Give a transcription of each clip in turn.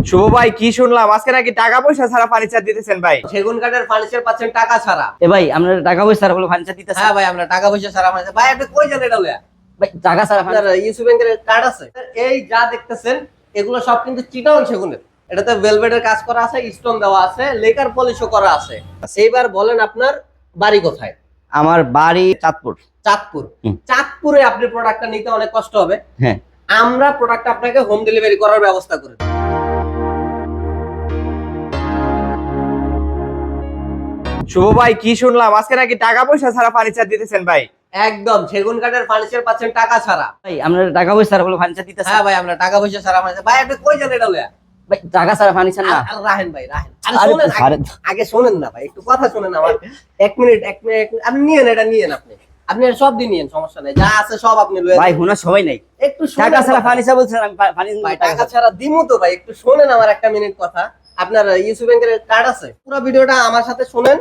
শুভ ভাই, কি শুনলাম আজকে নাকি টাকা পয়সা ছাড়া ফার্নিচার দিতেছেন ভাই? সেগুন কাঠের ফার্নিচার পাচ্ছেন টাকা ছাড়া। এ ভাই আমরা টাকা পয়সা ছাড়া ফার্নিচার দিতেছি। হ্যাঁ ভাই, আমরা টাকা পয়সা ছাড়া ফার্নিচার। ভাই আপনি কই জানেন এটা লয়া? ভাই টাকা ছাড়া আপনার ইউসি ব্যাংকের কার্ড আছে? এই যা দেখতেছেন এগুলো সব কিন্তু চিটাগং সেগুনের। এটাতে ভেলভেটের কাজ করা আছে, স্টোন দেওয়া আছে, লেকার পলিশও করা আছে। এইবার বলেন আপনার বাড়ি কোথায়? আমার বাড়ি চাঁদপুর। চাঁদপুর। চাঁদপুরে আপনি প্রোডাক্টটা নিতে অনেক কষ্ট হবে। হ্যাঁ, আমরা প্রোডাক্টটা আপনাকে হোম ডেলিভারি করার ব্যবস্থা করে দেব। শুভ ভাই, কি শুনলাম আজকে নাকি টাকা পয়সা ছাড়া ফার্নিচার দিতেছেন ভাই? একদম সেগুন কাঠের ফার্নিচার পাচ্ছেন টাকা ছাড়া। ভাই আমরা টাকা পয়সা ছাড়া ফার্নিচার দিতেছি। হ্যাঁ ভাই, আমরা টাকা পয়সা ছাড়া ফার্নিচার। ভাই আপনি কই জানেন এটা লয়া? ভাই টাকা ছাড়া ফার্নিচার না। রাহেন ভাই, রাহেন। আরে শোনেন, আরে- আগে শোনেন না ভাই, একটু কথা শোনেন আমার। এক মিনিট আপনি নিয়েন, এটা নিয়েন। আপনি সব দিয়ে নিয়েন, সমস্যা নাই। যা আছে সব আপনি লয়ে ভাই যান। হুনা সবাই নাই। একটু শোনেন টাকা ছাড়া কথা। ফার্নিচার বলছেন, আমি ফার্নিচার ভাই টাকা ছাড়া দিমু তো ভাই, একটু শোনেন আমার একটা মিনিট কথা। আপনার ইউসি ব্যাংকের কার্ড আছে? পুরো ভিডিওটা আমার সাথে শুনেন।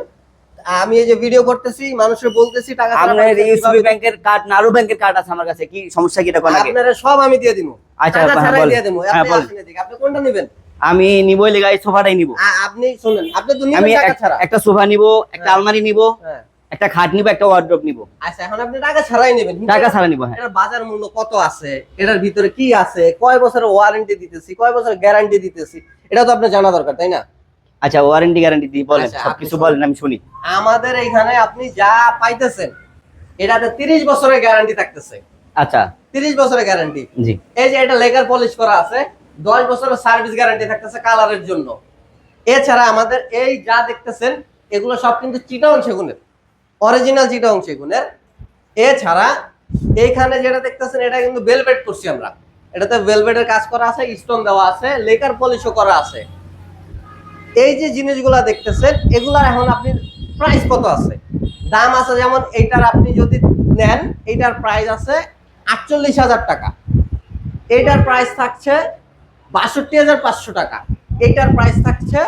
আমি এই যে ভিডিও করতেছি, মানুষের বলতেছি টাকা ছাড়া আপনার ফার্নিচার ইউসিবি কিভাবে- ব্যাংকের কার্ড না, আরো ব্যাংকের কার্ড আছে আমার কাছে। কি সমস্যা, কি এটা কোন আগে? আপনারা সব আমি দিয়ে দিমু। আচ্ছা, টাকা হ্যাঁ, ছাড়াই বলেন। দিয়ে দিমু। হ্যাঁ, আপনি বলেন। আসেন এদিকে। আপনি কোনটা নেবেন? আমি নিবই লেগে এই সোফাটাই নিব। আপনি শুনেন, আপনি তো আমি নিবেন টাকা ছাড়া। একটা সোফা নিব, একটা হ্যাঁ। আলমারি নিব, হ্যাঁ। একটা খাট নিব, একটা ওয়ার্ড্রপ নিব। আচ্ছা, এখন আপনি টাকা ছাড়াই নেবেন। টাকা ছাড়া নিব। হ্যাঁ, এটার বাজার মূল্য কত আছে, এটার ভিতরে কি আছে, কয় বছরের ওয়ারেন্টি দিতেছি, কয় বছরের গ্যারান্টি দিতেছি, এটা তো আপনার জানা দরকার, তাই না? আচ্ছা ওয়ারেন্টি গ্যারান্টি দিয়ে বলেন, আচ্ছা, সবকিছু আপনি বলেন আমি শুনি। আমাদের এইখানে আপনি যা পাইতেছেন এটাতে 30 বছরের গ্যারান্টি থাকতেছে। আচ্ছা 30 বছরের গ্যারান্টি। জি। এই যে এটা লেকার পলিশ করা আছে, 10 বছরের সার্ভিস গ্যারান্টি থাকতেছে কালারের জন্য। এছাড়া আমাদের এই যা দেখতেছেন এগুলো সব কিন্তু চিটাগং সেগুনের, অরিজিনাল চিটাগং সেগুনের। এছাড়া এইখানে যেটা দেখতেছেন এটা কিন্তু ভেলভেট করছি আমরা। এটাতে ভেলভেটের কাজ করা আছে, স্টোন দেওয়া আছে, লেকার পলিশও করা আছে। এই যে জিনিসগুলা দেখতেছেন এগুলার এখন আপনি প্রাইস কত আছে, দাম আছে। যেমন এইটার আপনি যদি নেন, এইটার প্রাইস আছে 48,000 টাকা। এইটার প্রাইস থাকছে 62,500 টাকা। এইটার প্রাইস থাকছে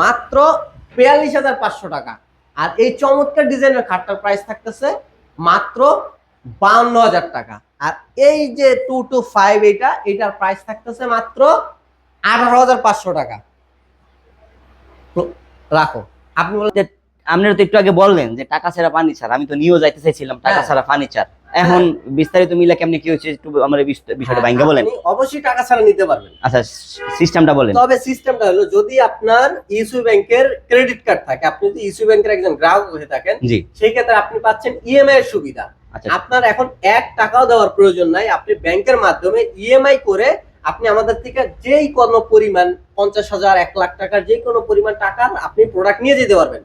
মাত্র 42,500 টাকা। আর এই চমৎকার ডিজাইনের খাটটার প্রাইস থাকতেছে মাত্র 52,000 টাকা। আর এই যে 225 এইটার প্রাইস থাকতেছে মাত্র 18,500 টাকা। রাখো। আপনি বলেন যে আপনারা তো একটু আগে বললেন যে টাকা ছাড়া ফার্নিচার, আমি তো নিয়েও যাইতে চাইছিলাম টাকা হ্যাঁ। ছাড়া ফার্নিচার। এখন বিস্তারিত মিলা কেমনে কি হয়েছে একটু আমার বিষয়টা ভাঙ্গা বলেন। আপনি অবশ্যই টাকা ছাড়া নিতে পারবেন। আচ্ছা সিস্টেমটা বলেন। তবে সিস্টেমটা হলো, যদি আপনার ইস্যু ব্যাংকের ক্রেডিট কার্ড থাকে, আপনি যদি ইস্যু ব্যাংকের একজন গ্রাহক হয়ে থাকেন, জি। সেই ক্ষেত্রে আপনি পাচ্ছেন ইএমআই এর সুবিধা। আচ্ছা আপনার এখন 1 টাকাও দেওয়ার প্রয়োজন নাই। আপনি ব্যাংকের মাধ্যমে ইএমআই করে আপনি আমাদের থেকে যেই কোনো পরিমাণ 50,000 1 লাখ টাকার যে কোনো পরিমাণ টাকার আপনি প্রোডাক্ট নিয়ে যেতে পারবেন।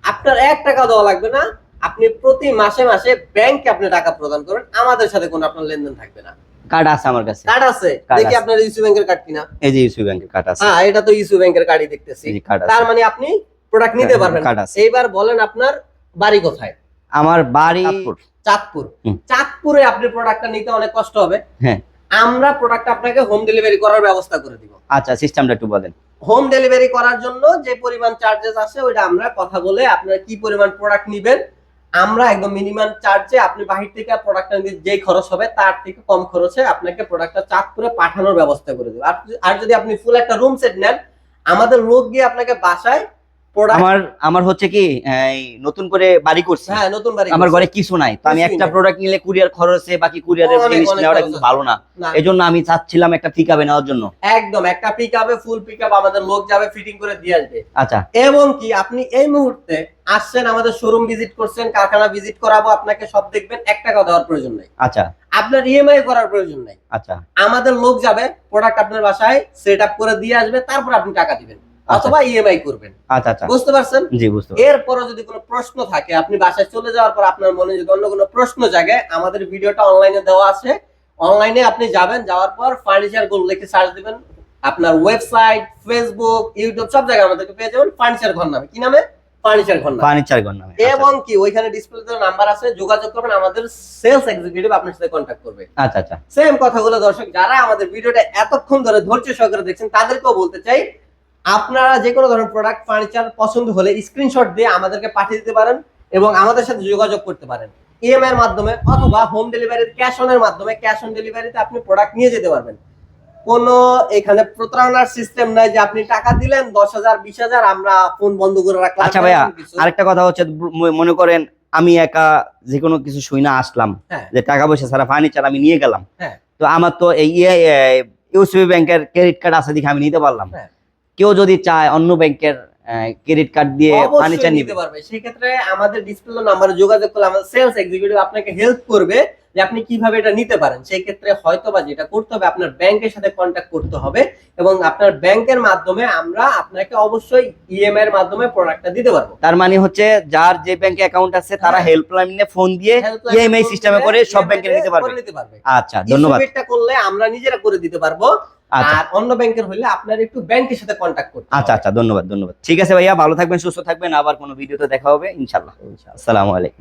আপনার 1 টাকা দেওয়া লাগবে না। আপনি প্রতি মাসে মাসে ব্যাংকে আপনি টাকা প্রদান করেন, আমাদের সাথে কোনো আপনার লেনদেন থাকবে না। কার্ড আছে আমার কাছে। কার্ড আছে? কার্ড দেখি আছে। আপনার ইস্যু ব্যাংকের কার্ড কিনা। এই যে ইউসি ব্যাংকের কার্ড আছে। হ্যাঁ, এটা তো ইস্যু ব্যাংকের কার্ডই দেখতেছি। জি, কার্ড আছে। তার মানে আপনি প্রোডাক্ট নিতে হ্যাঁ, পারবেন। কার্ড আছে। এইবার বলেন আপনার বাড়ি কোথায়? আমার বাড়ি চাঁদপুর। চাঁদপুর। হুম। চাঁদপুরে আপনি প্রোডাক্টটা নিতে অনেক কষ্ট হবে। হ্যাঁ। আমরা প্রোডাক্ট আপনাকে হোম ডেলিভারি করার ব্যবস্থা করে দিব। আচ্ছা সিস্টেমটা একটু বলেন। হোম ডেলিভারি করার জন্য যে পরিমাণ চার্জেস আছে ওইটা আমরা কথা বলে আপনারা কি পরিমাণ প্রোডাক্ট নেবেন, আমরা একদম মিনিমাম চার্জে আপনি বাহির থেকে প্রোডাক্টটা নিতে যেই খরচ হবে তার থেকে কম খরচে আপনাকে প্রোডাক্টটা চাঁদপুরে পাঠানোর ব্যবস্থা করে দেব। আর যদি আপনি ফুল একটা রুম সেট নেন, আমাদের লোক গিয়ে আপনাকে বাসায় প্রোডাক্ট। আমার হচ্ছে কি এই নতুন করে বাড়ি করছি। হ্যাঁ, নতুন বাড়ি আমার করছেন। ঘরে কিছু নাই, তো আমি কিছুই একটা নাই। প্রোডাক্ট নিলে কুরিয়ার খরচে বাকি কুরিয়ারের অনেক, জিনিস অনেক নেওয়াটা খরচ কিন্তু আছে। ভালো না। না। এজন্য আমি চাচ্ছিলাম একটা পিকআপে নেওয়ার জন্য। একদম একটা পিকআপে ফুল পিকআপ আমাদের লোক যাবে, ফিটিং করে দিয়ে আসবে। আচ্ছা এবং কি আপনি এই মুহূর্তে আসছেন, আমাদের শোরুম ভিজিট করছেন, কারখানা ভিজিট করাবো, আপনাকে সব দেখবেন, 1 টাকা দেওয়ার প্রয়োজন নাই। আচ্ছা আপনার ইএমআই করার প্রয়োজন নাই। আচ্ছা আমাদের লোক যাবে, প্রোডাক্ট আপনার বাসায় সেট আপ করে দিয়ে আসবে, তারপর আপনি টাকা দিবেন অথবা ইএমআই করবেন। আচ্ছা আচ্ছা বুঝতে পারছেন? জি বুঝতে পারছি। এরপরে যদি কোনো প্রশ্ন থাকে, আপনি বাসায় চলে যাওয়ার পর আপনার মনে যদি অন্য কোনো প্রশ্ন জাগে, আমাদের ভিডিওটা অনলাইনে দেওয়া আছে। অনলাইনে আপনি যাবেন, যাওয়ার পর ফার্নিচার গোল লিখে সার্চ দিবেন, আপনার ওয়েবসাইট, ফেসবুক, ইউটিউব সব জায়গায় আমাদেরকে পেয়ে যাবেন ফার্নিচার ঘর নামে। কি নামে? ফার্নিচার ঘর নামে। ফার্নিচার ঘর নামে। এবং কি ওইখানে ডিসপ্লেতে নাম্বার আছে, যোগাযোগ করবেন, আমাদের সেলস এক্সিকিউটিভ আপনার সাথে কন্ট্যাক্ট করবে। আচ্ছা আচ্ছা সেম কথাগুলো দর্শক যারা আমাদের ভিডিওটা এতক্ষণ ধরে ধৈর্য সহকারে দেখছেন তাদেরকেও বলতে চাই, আপনারা যে কোনো ধরনের প্রোডাক্ট ফার্নিচার পছন্দ হলে স্ক্রিনশট দিয়ে আমাদেরকে পাঠিয়ে দিতে পারেন এবং আমাদের সাথে যোগাযোগ করতে পারেন ইএমআই এর মাধ্যমে অথবা হোম ডেলিভারির ক্যাশ অনের মাধ্যমে। ক্যাশ অন ডেলিভারিতে আপনি প্রোডাক্ট নিয়ে যেতে পারবেন। কোনো এখানে প্রতারণার সিস্টেম নাই যে আপনি টাকা দিলেন 10,000 20,000 আমরা ফোন বন্ধ করে রাখলাম। আচ্ছা ভাইয়া, এরকম কিছু। আরেকটা কথা হচ্ছে, মনে করেন আমি একা যে কোনো কিছু শুই না আসলাম, হ্যাঁ। যে টাকা পয়সা ছাড়া ফার্নিচার আমি নিয়ে গেলাম, হ্যাঁ। তো আমার তো এই ইউসিবি ব্যাংকের ক্রেডিট কার্ড আছে দেখে আমি নিতে পারলাম। হ্যাঁ। কেউ যদি চায় অন্য ব্যাংকের ক্রেডিট কার্ড দিয়ে অবশ্যই ফার্নিচার নিতে নিতে পারবে। সেই ক্ষেত্রে আমাদের ডিসপ্লে নাম্বারে যোগাযোগ করলে আমাদের সেলস এক্সিকিউটিভ আপনাকে হেল্প করবে যে আপনি কিভাবে এটা নিতে পারেন। সেই ক্ষেত্রে হয়তোবা যেটা করতে হবে, আপনার ব্যাংকের সাথে কন্ট্যাক্ট করতে হবে এবং আপনার ব্যাংকের মাধ্যমে আমরা আপনাকে অবশ্যই ইএমআই এর মাধ্যমে প্রোডাক্টটা দিতে পারবো। তার মানে হচ্ছে যার যে ব্যাংকে অ্যাকাউন্ট আছে তারা হ্যাঁ। হেল্পলাইনে ফোন দিয়ে Helpline ইএমআই phone সিস্টেমে দিলে করে সব EMI ব্যাংকে নিতে করে নিতে পারবে। পারবে। আচ্ছা, ধন্যবাদ। ইসুবিটটা করলে আমরা নিজেরা করে দিতে পারবো। আচ্ছা আর অন্য ব্যাংকের হলে আপনার একটু ব্যাংকের সাথে কন্ট্যাক্ট করতে আচ্ছা হবে। আচ্ছা, ধন্যবাদ ধন্যবাদ। ঠিক আছে ভাইয়া, ভালো থাকবেন, সুস্থ থাকবেন, আবার কোনো ভিডিওতে দেখা হবে ইনশাল্লাহ। ইনশাআল্লাহ। আসসালামু আলাইকুম।